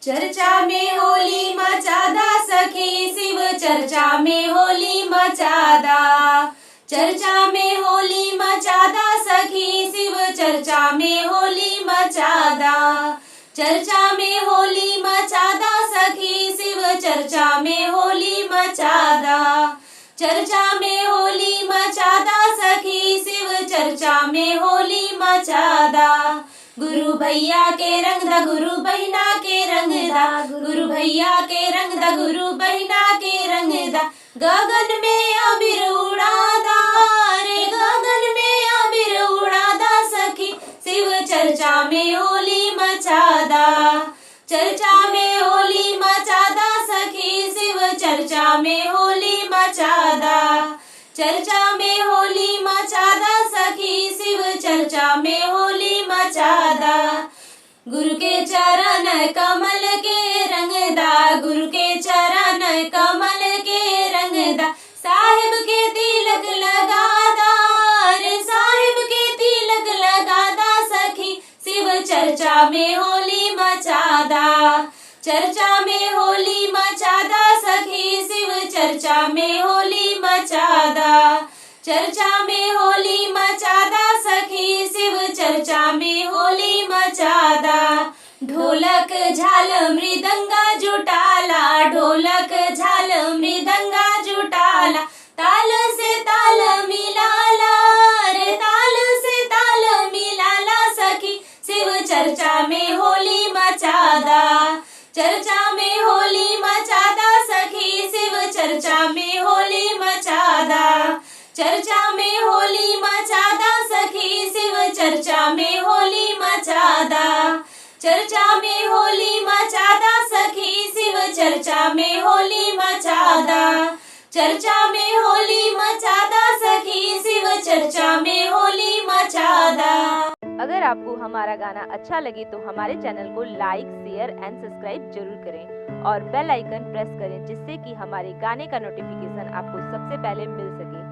चर्चा में होली मचादा सखी शिव चर्चा में होली मचादा। चर्चा में होली मचादा सखी शिव चर्चा में होली मचादा। चर्चा में होली मचादा सखी शिव चर्चा में होली मचादा। चर्चा में होली मचादा सखी शिव चर्चा में होली मचादा। गुरु भैया के रंग दा गुरु बहिना के रंग दा। गुरु भैया के रंग दा गुरु बहिना के रंग दा। गगन में अबीर उड़ादा रे गगन में अबीर उड़ादा सखी शिव चर्चा में होली मचादा। चर्चा में होली मचादा सखी शिव चर्चा में होली मचादा। चर्चा में होली मचादा सखी शिव चर्चा में होली मचादा। गुरु के चरण कमल के रंगदा। गुरु के चरण कमल के रंगदा। साहिब के तिलक लगादा रे साहिब के तिलक लगादा सखी शिव चर्चा में होली मचादा। चर्चा में होली मचादा सखी शिव चर्चा में होली मचादा। चर्चा में होली मचादा सखी शिव चर्चा में होली मचादा। ढोलक झाल मृदंगा जुटाला ढोलक झाल मृदंगा जुटाला। ताल से ताल मिलाला रे ताल से ताल मिलाला सखी शिव चर्चा में होली मचादा। चर्चा में होली मचादा सखी शिव चर्चा में होली मचादा। चर्चा में होली मचादा सखी शिव चर्चा में होली मचादा। चर्चा में होली मचादा सखी शिव चर्चा में होली मचादा। चर्चा में होली मचादा सखी शिव चर्चा में होली मचादा। अगर आपको हमारा गाना अच्छा लगे तो हमारे चैनल को लाइक शेयर एंड सब्सक्राइब जरूर करें और बेल आइकन प्रेस करें जिससे कि हमारे गाने का नोटिफिकेशन आपको सबसे पहले मिल सके।